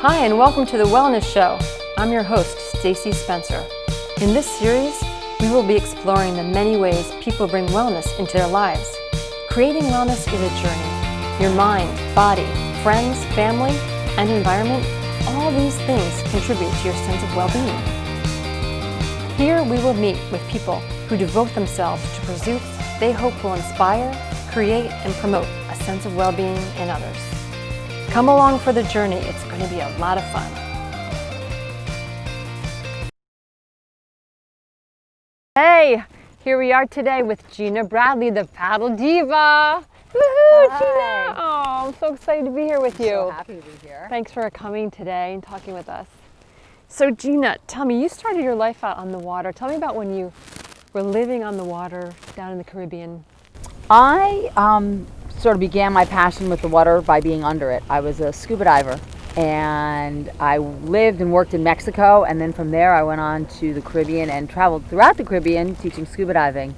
Hi, and welcome to The Wellness Show. I'm your host, Stacey Spencer. In this series, we will be exploring the many ways people bring wellness into their lives. Creating wellness is a journey. Your mind, body, friends, family, and environment, all these things contribute to your sense of well-being. Here we will meet with people who devote themselves to pursuits they hope will inspire, create, and promote a sense of well-being in others. Come along for the journey. It's going to be a lot of fun. Hey, here we are today with Gina Bradley, the Paddle Diva. Woohoo, Gina! Oh, I'm so excited to be here with you. So happy to be here. Thanks for coming today and talking with us. So Gina, tell me, you started your life out on the water. Tell me about when you were living on the water down in the Caribbean. I sort of began my passion with the water by being under it. I was a scuba diver and I lived and worked in Mexico, and then from there I went on to the Caribbean and traveled throughout the Caribbean teaching scuba diving.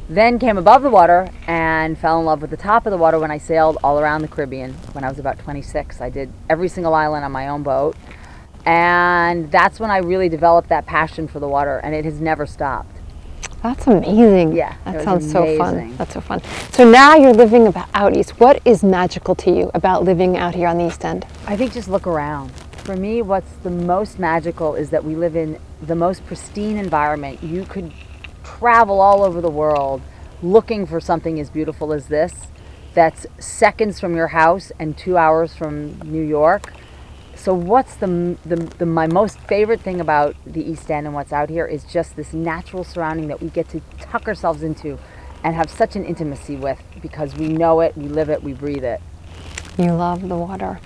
Then came above the water and fell in love with the top of the water when I sailed all around the Caribbean when I was about 26. I did every single island on my own boat, and that's when I really developed that passion for the water, and it has never stopped. That's amazing. Yeah, that sounds amazing. So fun. That's so fun. So now you're living out east. What is magical to you about living out here on the East End? I think just look around. For me, what's the most magical is that we live in the most pristine environment. You could travel all over the world looking for something as beautiful as this, that's seconds from your house and 2 hours from New York. So what's my most favorite thing about the East End and what's out here is just this natural surrounding that we get to tuck ourselves into and have such an intimacy with, because we know it, we live it, we breathe it. You love the water.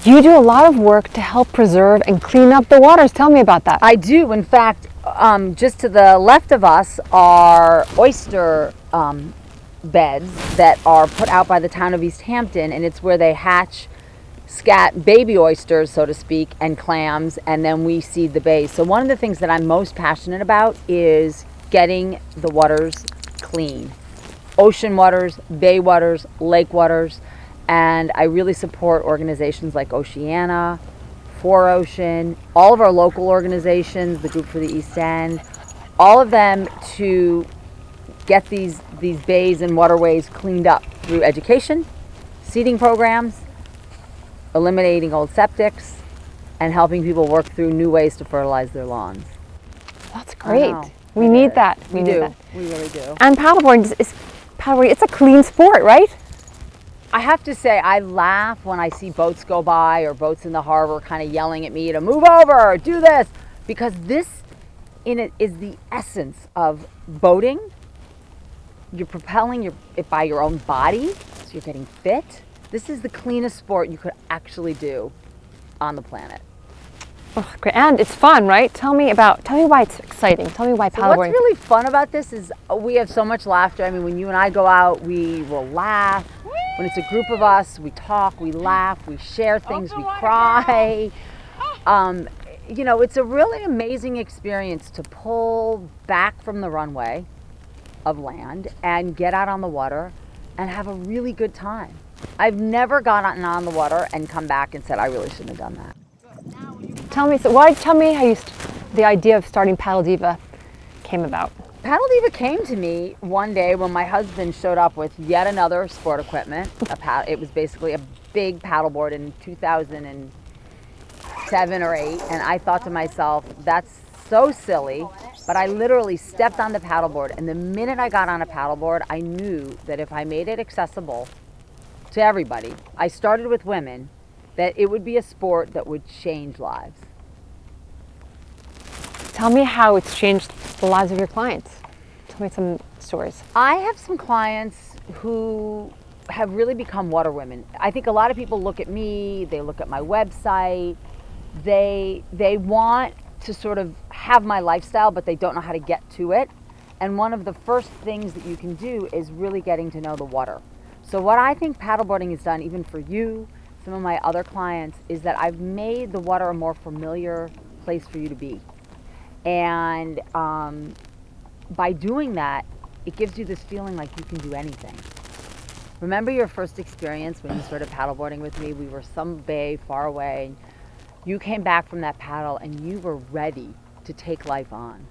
You do a lot of work to help preserve and clean up the waters. Tell me about that. I do. In fact, just to the left of us are oyster beds that are put out by the town of East Hampton, and it's where they hatch scat baby oysters, so to speak, and clams, and then we seed the bays. So one of the things that I'm most passionate about is getting the waters clean. Ocean waters, bay waters, lake waters, and I really support organizations like Oceana, 4Ocean, all of our local organizations, the Group for the East End, all of them to get these bays and waterways cleaned up through education, seeding programs, eliminating old septics, and helping people work through new ways to fertilize their lawns. That's great. We need that. We do. We really do. And paddleboarding it's a clean sport, right? I have to say, I laugh when I see boats go by or boats in the harbor kind of yelling at me to move over or do this, because this in it is the essence of boating. You're propelling it by your own body, so you're getting fit. This is the cleanest sport you could actually do on the planet. Oh, great. And it's fun, right? Tell me why it's exciting. Tell me why paddleboarding. So what's really fun about this is we have so much laughter. I mean, when you and I go out, we will laugh. When it's a group of us, we talk, we laugh, we share things, we cry. You know, it's a really amazing experience to pull back from the runway of land and get out on the water and have a really good time. I've never gone on the water and come back and said, I really shouldn't have done that. Tell me how the idea of starting Paddle Diva came about. Paddle Diva came to me one day when my husband showed up with yet another sport equipment. It was basically a big paddleboard in 2007 or 8, and I thought to myself, that's so silly. But I literally stepped on the paddleboard, and the minute I got on a paddleboard, I knew that if I made it accessible to everybody, I started with women, that it would be a sport that would change lives. Tell me how it's changed the lives of your clients. Tell me some stories. I have some clients who have really become water women. I think a lot of people look at me, they look at my website, they want to sort of have my lifestyle, but they don't know how to get to it. And one of the first things that you can do is really getting to know the water. So what I think paddleboarding has done, even for you, some of my other clients, is that I've made the water a more familiar place for you to be. And by doing that, it gives you this feeling like you can do anything. Remember your first experience when you started paddleboarding with me? We were some bay far away. You came back from that paddle and you were ready to take life on.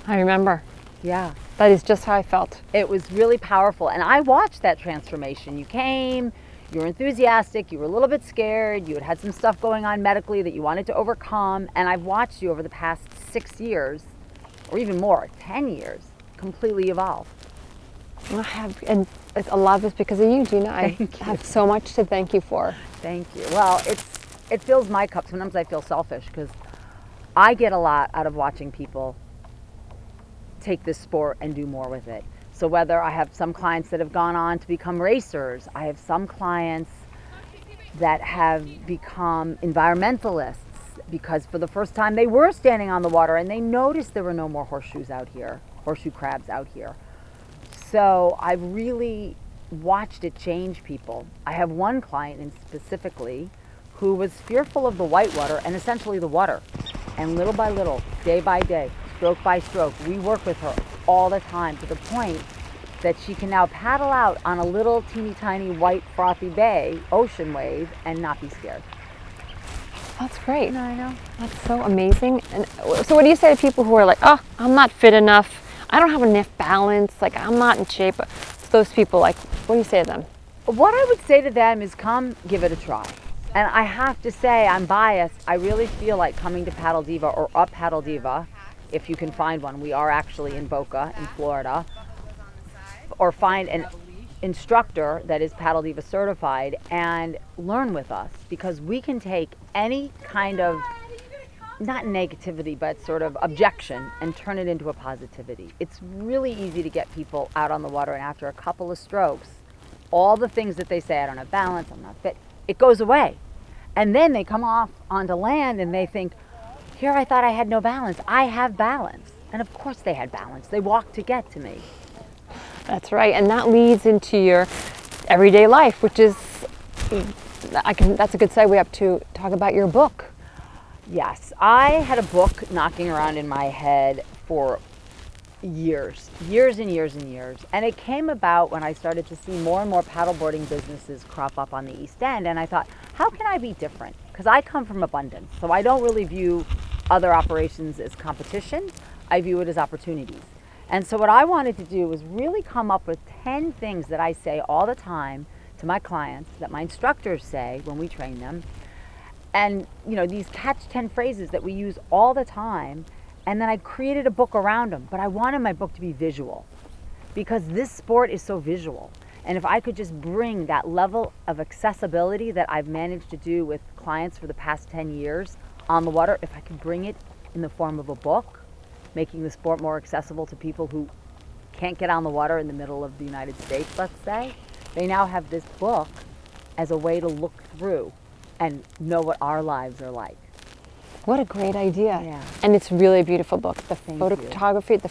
I remember. Yeah. That is just how I felt. It was really powerful. And I watched that transformation. You came, you were enthusiastic, you were a little bit scared, you had some stuff going on medically that you wanted to overcome. And I've watched you over the past 6 years, or even more, 10 years, completely evolve. I have, and a lot of it's because of you, Gina. I Thank you. have so much to thank you for. Thank you. Well, it fills my cup. Sometimes I feel selfish because I get a lot out of watching people take this sport and do more with it. So whether I have some clients that have gone on to become racers, I have some clients that have become environmentalists because for the first time they were standing on the water and they noticed there were no more horseshoe crabs out here. So I've really watched it change people. I have one client specifically who was fearful of the whitewater and essentially the water. And little by little, day by day, stroke by stroke, we work with her all the time to the point that she can now paddle out on a little teeny tiny white frothy bay, ocean wave, and not be scared. That's great. I know. That's so amazing. And so what do you say to people who are like, oh, I'm not fit enough, I don't have enough balance, like I'm not in shape? To those people, like, what do you say to them? What I would say to them is come give it a try. And I have to say, I'm biased. I really feel like coming to Paddle Diva or a Paddle Diva, if you can find one. We are actually in Boca, in Florida. Or find an instructor that is Paddle Diva certified and learn with us. Because we can take any kind of, not negativity, but sort of objection and turn it into a positivity. It's really easy to get people out on the water, and after a couple of strokes, all the things that they say, I don't have balance, I'm not fit, it goes away. And then they come off onto land and they think, here I thought I had no balance. I have balance. And of course they had balance. They walked to get to me. That's right. And that leads into your everyday life, which is, that's a good segue up to talk about your book. Yes, I had a book knocking around in my head for years and years. And it came about when I started to see more and more paddleboarding businesses crop up on the East End. And I thought, how can I be different? Because I come from abundance. So I don't really view other operations as competition. I view it as opportunities. And so what I wanted to do was really come up with 10 things that I say all the time to my clients, that my instructors say when we train them. And, you know, these catch 10 phrases that we use all the time. And then I created a book around them. But I wanted my book to be visual because this sport is so visual. And if I could just bring that level of accessibility that I've managed to do with clients for the past 10 years on the water, if I could bring it in the form of a book, making the sport more accessible to people who can't get on the water in the middle of the United States, let's say, they now have this book as a way to look through and know what our lives are like. What a great idea. Yeah. And it's really a beautiful book. The Thank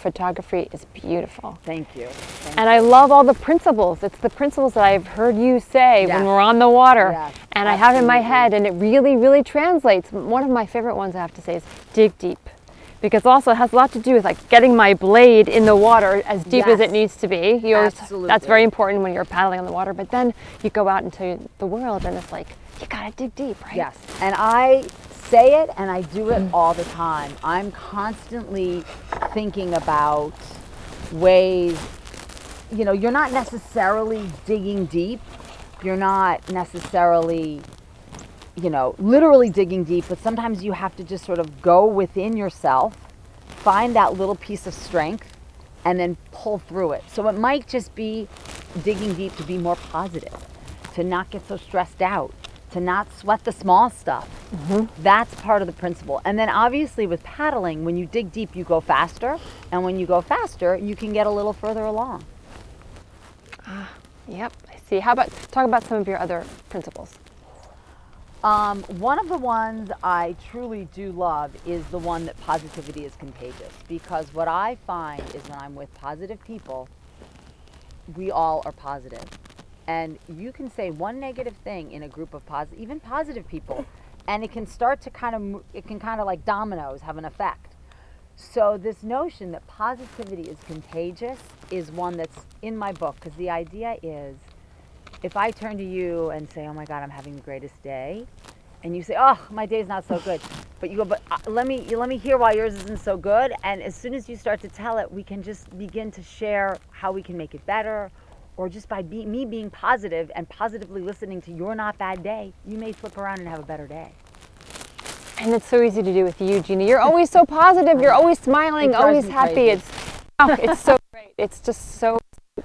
photography is beautiful. Thank you. And I love all the principles. It's the principles that I've heard you say when we're on the water. Yes, and I have in my head, and it really, really translates. One of my favorite ones, I have to say, is dig deep. Because also it has a lot to do with like getting my blade in the water as deep as it needs to be. Absolutely. That's very important when you're paddling on the water. But then you go out into the world and it's like, you gotta dig deep, right? Yes, and I say it and I do it all the time. I'm constantly thinking about ways, you know, you're not necessarily digging deep. You're not necessarily, you know, literally digging deep, but sometimes you have to just sort of go within yourself, find that little piece of strength, and then pull through it. So it might just be digging deep to be more positive, to not get so stressed out, to not sweat the small stuff. Mm-hmm. That's part of the principle. And then obviously with paddling, when you dig deep, you go faster. And when you go faster, you can get a little further along. Yep, I see. Talk about some of your other principles. One of the ones I truly do love is the one that positivity is contagious. Because what I find is when I'm with positive people, we all are positive. And you can say one negative thing in a group of even positive people, and it can start to kind of like dominoes have an effect. So this notion that positivity is contagious is one that's in my book, because the idea is if I turn to you and say, oh my God, I'm having the greatest day, and you say, oh, my day's not so good. But you go, but let me hear why yours isn't so good. And as soon as you start to tell it, we can just begin to share how we can make it better. Or just by me being positive and positively listening to your not bad day, you may flip around and have a better day. And it's so easy to do with you, Gina. You're always so positive. You're always smiling, always happy. It's so great. It's just so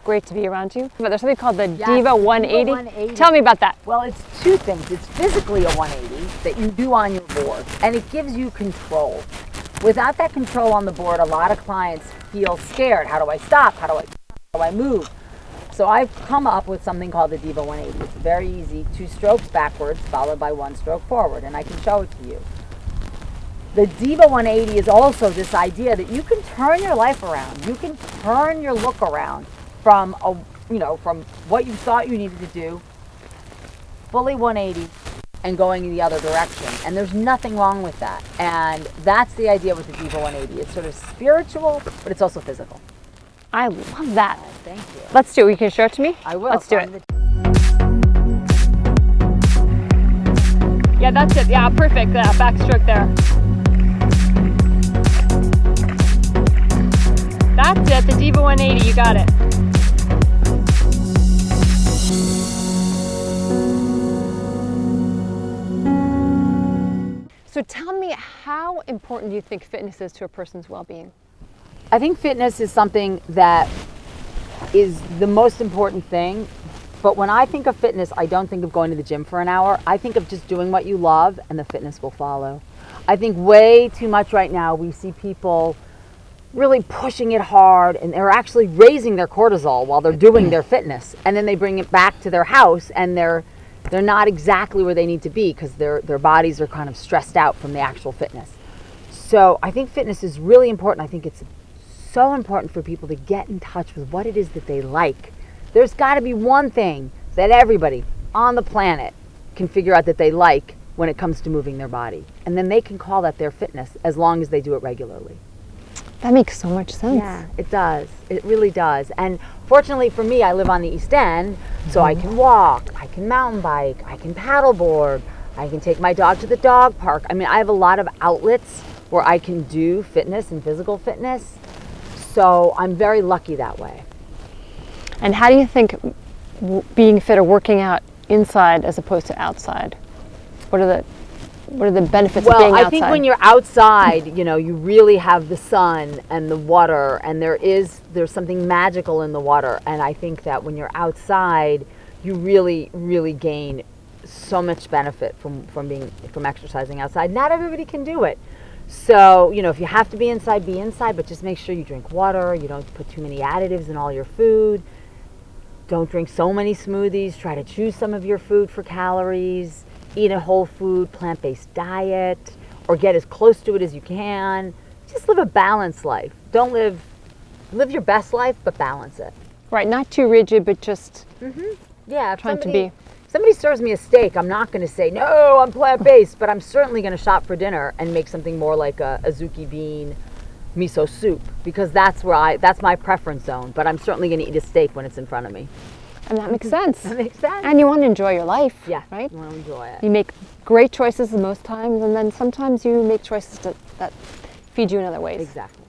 great to be around you. But there's something called the Diva 180. 180. Tell me about that. Well, it's two things. It's physically a 180 that you do on your board, and it gives you control. Without that control on the board, a lot of clients feel scared. How do I stop? How do I move? So I've come up with something called the Diva 180. It's very easy. 2 strokes backwards followed by 1 stroke forward, and I can show it to you. The Diva 180 is also this idea that you can turn your life around. You can turn your look around from from what you thought you needed to do, fully 180 and going in the other direction. And there's nothing wrong with that. And that's the idea with the Diva 180. It's sort of spiritual, but it's also physical. I love that. Thank you. Let's do it. You can show it to me? I will. Let's do it. Yeah, that's it. Yeah, perfect. Backstroke there. That's it. The Diva 180. You got it. So tell me, how important do you think fitness is to a person's well-being? I think fitness is something that is the most important thing. But when I think of fitness, I don't think of going to the gym for an hour. I think of just doing what you love and the fitness will follow. I think way too much right now we see people really pushing it hard and they're actually raising their cortisol while they're doing their fitness. And then they bring it back to their house and they're not exactly where they need to be because their bodies are kind of stressed out from the actual fitness. So I think fitness is really important. I think it's so important for people to get in touch with what it is that they like. There's got to be one thing that everybody on the planet can figure out that they like when it comes to moving their body. And then they can call that their fitness as long as they do it regularly. That makes so much sense. Yeah, it does. It really does. And fortunately for me, I live on the East End, so I can walk, I can mountain bike, I can paddleboard, I can take my dog to the dog park. I mean, I have a lot of outlets where I can do fitness and physical fitness. So I'm very lucky that way. And how do you think being fit or working out inside as opposed to outside? What are the benefits of being outside? Well, I think when you're outside, you really have the sun and the water, and there's something magical in the water. And I think that when you're outside, you really, really gain so much benefit from exercising outside. Not everybody can do it. So, if you have to be inside, but just make sure you drink water. You don't put too many additives in all your food. Don't drink so many smoothies. Try to choose some of your food for calories. Eat a whole food, plant-based diet, or get as close to it as you can. Just live a balanced life. Don't live your best life, but balance it. Right, not too rigid, but just Yeah, trying to be. Somebody serves me a steak, I'm not going to say, no, I'm plant-based, but I'm certainly going to shop for dinner and make something more like a azuki bean miso soup, because that's my preference zone, but I'm certainly going to eat a steak when it's in front of me. And that makes sense. That makes sense. And you want to enjoy your life, Yeah, right? you want to enjoy it. You make great choices most times, and then sometimes you make choices that feed you in other ways. Exactly.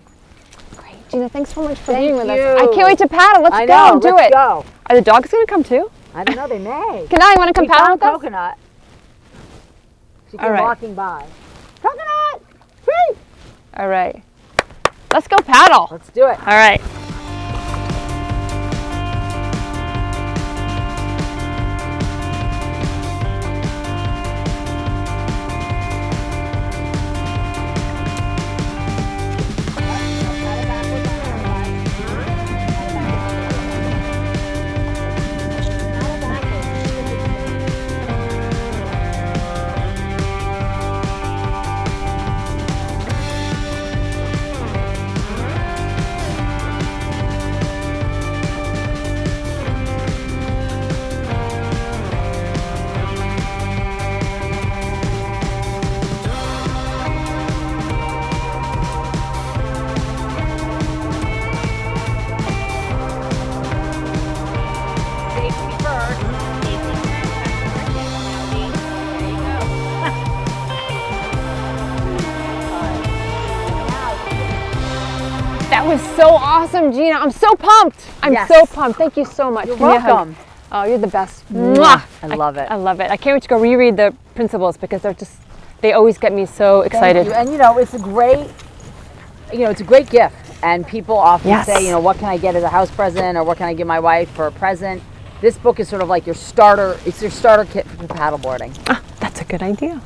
Great. Gina, thanks so much for Thank being with you. us. I can't wait to paddle. Let's go. Do let's it. go. Are the dogs going to come too? I don't know, they may. Can I? Want to come We paddle found with us? Coconut. She All came right. walking by. Coconut! Free! All right. Let's go paddle. Let's do it. All right. is so awesome, Gina. I'm so pumped. I'm Yes. so pumped. Thank you so much. You're Give me a hug. welcome. Oh, you're the best. Mwah. I love it. I love it. I can't wait to go reread the principles because they always get me so excited. Thank you. And it's a great gift. And people often say, what can I get as a house present, or what can I give my wife for a present? This book is sort of like your starter. It's your starter kit for paddleboarding. Ah, that's a good idea.